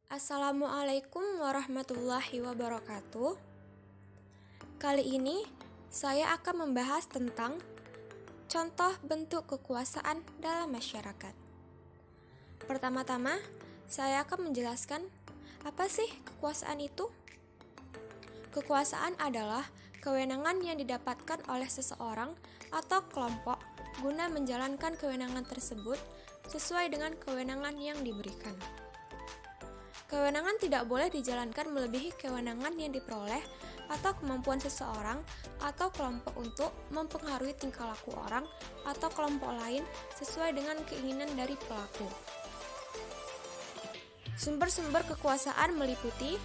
Assalamualaikum warahmatullahi wabarakatuh. Kali ini saya akan membahas tentang contoh bentuk kekuasaan dalam masyarakat. Pertama-tama, saya akan menjelaskan apa sih kekuasaan itu? Kekuasaan adalah kewenangan yang didapatkan oleh seseorang atau kelompok guna menjalankan kewenangan tersebut sesuai dengan kewenangan yang diberikan. Kewenangan tidak boleh dijalankan melebihi kewenangan yang diperoleh atau kemampuan seseorang atau kelompok untuk mempengaruhi tingkah laku orang atau kelompok lain sesuai dengan keinginan dari pelaku. Sumber-sumber kekuasaan meliputi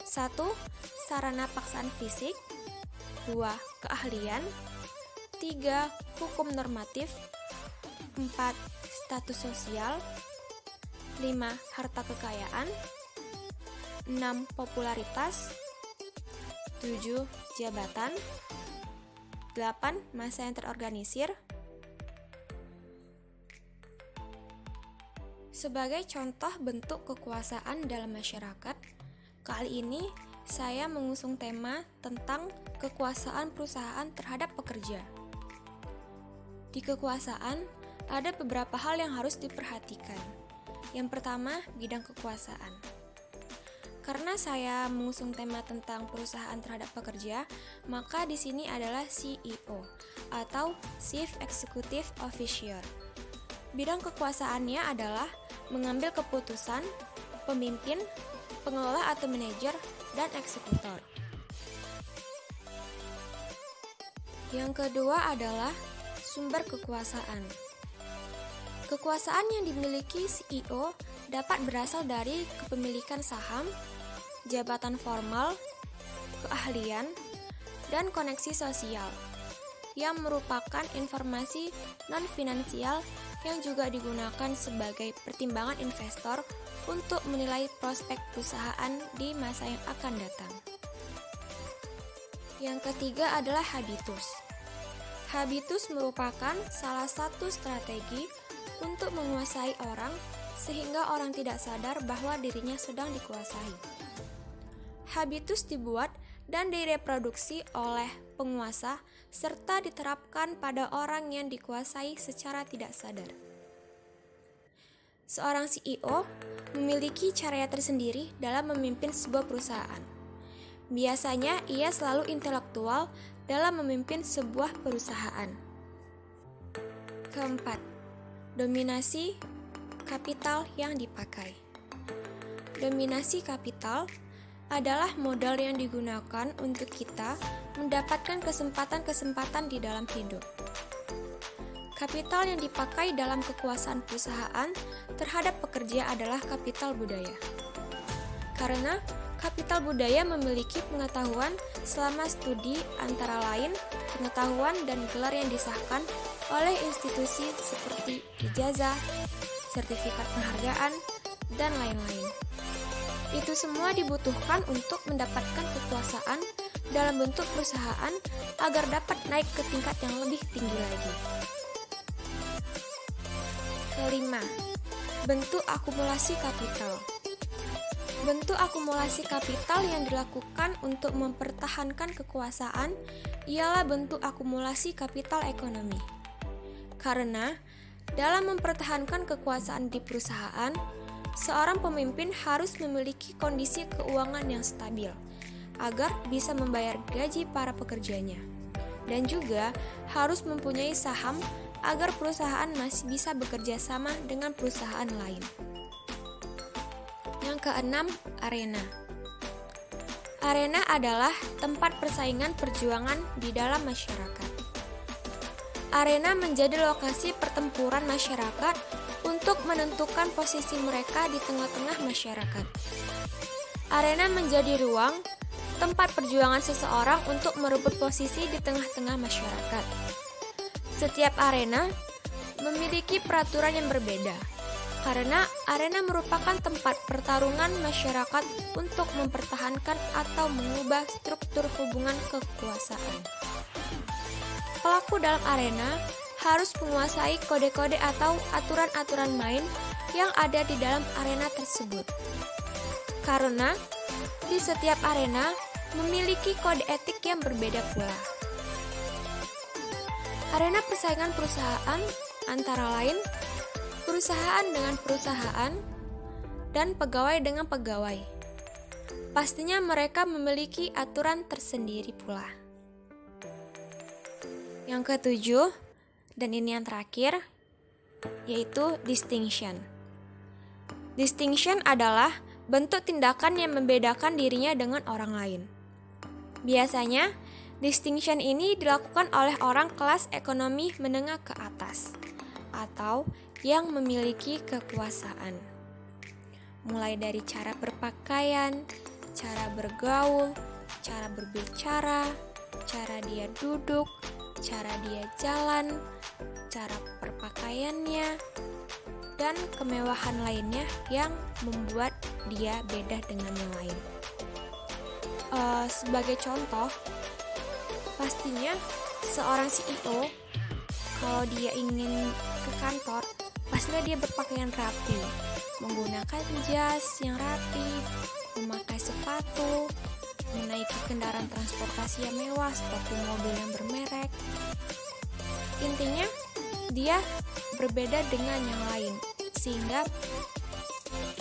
1. Sarana paksaan fisik, 2. Keahlian, 3. Hukum normatif, 4. Status sosial, 5. Harta kekayaan, 6. Popularitas, 7. Jabatan, 8. Massa yang terorganisir. Sebagai contoh bentuk kekuasaan dalam masyarakat, kali ini saya mengusung tema tentang kekuasaan perusahaan terhadap pekerja. Di kekuasaan, ada beberapa hal yang harus diperhatikan. Yang pertama, bidang kekuasaan. Karena saya mengusung tema tentang perusahaan terhadap pekerja, maka di sini adalah CEO atau Chief Executive Officer. Bidang kekuasaannya adalah mengambil keputusan, pemimpin, pengelola atau manajer, dan eksekutor. Yang kedua adalah sumber kekuasaan. Kekuasaan yang dimiliki CEO dapat berasal dari kepemilikan saham, jabatan formal, keahlian, dan koneksi sosial, yang merupakan informasi non-finansial yang juga digunakan sebagai pertimbangan investor untuk menilai prospek perusahaan di masa yang akan datang. Yang ketiga adalah habitus. Habitus merupakan salah satu strategi untuk menguasai orang sehingga orang tidak sadar bahwa dirinya sedang dikuasai. Habitus dibuat dan direproduksi oleh penguasa serta diterapkan pada orang yang dikuasai secara tidak sadar. Seorang CEO memiliki cara tersendiri dalam memimpin sebuah perusahaan. Biasanya ia selalu intelektual dalam memimpin sebuah perusahaan. Keempat, dominasi kapital yang dipakai. Dominasi kapital adalah modal yang digunakan untuk kita mendapatkan kesempatan-kesempatan di dalam hidup. Kapital yang dipakai dalam kekuasaan perusahaan terhadap pekerja adalah kapital budaya. Karena kapital budaya memiliki pengetahuan selama studi antara lain pengetahuan dan gelar yang disahkan oleh institusi seperti ijazah, sertifikat penghargaan, dan lain-lain. Itu semua dibutuhkan untuk mendapatkan kekuasaan dalam bentuk perusahaan agar dapat naik ke tingkat yang lebih tinggi lagi. Kelima, bentuk akumulasi kapital. Bentuk akumulasi kapital yang dilakukan untuk mempertahankan kekuasaan ialah bentuk akumulasi kapital ekonomi. Karena dalam mempertahankan kekuasaan di perusahaan, seorang pemimpin harus memiliki kondisi keuangan yang stabil agar bisa membayar gaji para pekerjanya, dan juga harus mempunyai saham agar perusahaan masih bisa bekerja sama dengan perusahaan lain. Yang keenam, arena. Arena adalah tempat persaingan perjuangan di dalam masyarakat. Arena menjadi lokasi pertempuran masyarakat untuk menentukan posisi mereka di tengah-tengah masyarakat. Arena menjadi ruang tempat perjuangan seseorang untuk merebut posisi di tengah-tengah masyarakat. Setiap arena memiliki peraturan yang berbeda, karena arena merupakan tempat pertarungan masyarakat untuk mempertahankan atau mengubah struktur hubungan kekuasaan. Pelaku dalam arena harus menguasai kode-kode atau aturan-aturan main yang ada di dalam arena tersebut. Karena di setiap arena memiliki kode etik yang berbeda pula. Arena persaingan perusahaan antara lain perusahaan dengan perusahaan dan pegawai dengan pegawai. Pastinya mereka memiliki aturan tersendiri pula. Yang ketujuh, dan ini yang terakhir, yaitu distinction. Distinction adalah bentuk tindakan yang membedakan dirinya dengan orang lain. Biasanya, distinction ini dilakukan oleh orang kelas ekonomi menengah ke atas atau yang memiliki kekuasaan. Mulai dari cara berpakaian, cara bergaul, cara berbicara, cara dia duduk, cara dia jalan, cara berpakaiannya, dan kemewahan lainnya yang membuat dia beda dengan yang lain. Sebagai contoh, pastinya seorang CEO kalau dia ingin ke kantor, pastinya dia berpakaian rapi, menggunakan jas yang rapi, memakai sepatu, menaiki kendaraan transportasi yang mewah seperti mobil yang bermerek. Intinya, dia berbeda dengan yang lain, sehingga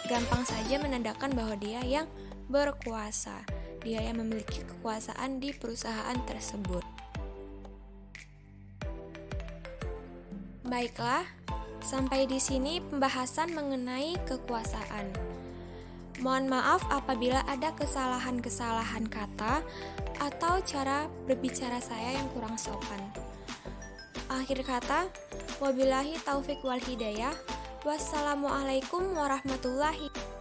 gampang saja menandakan bahwa dia yang berkuasa, dia yang memiliki kekuasaan di perusahaan tersebut. Baiklah, sampai di sini pembahasan mengenai kekuasaan. Mohon maaf apabila ada kesalahan-kesalahan kata atau cara berbicara saya yang kurang sopan. Akhir kata, wabillahi taufik wal hidayah. Wassalamualaikum warahmatullahi wabarakatuh.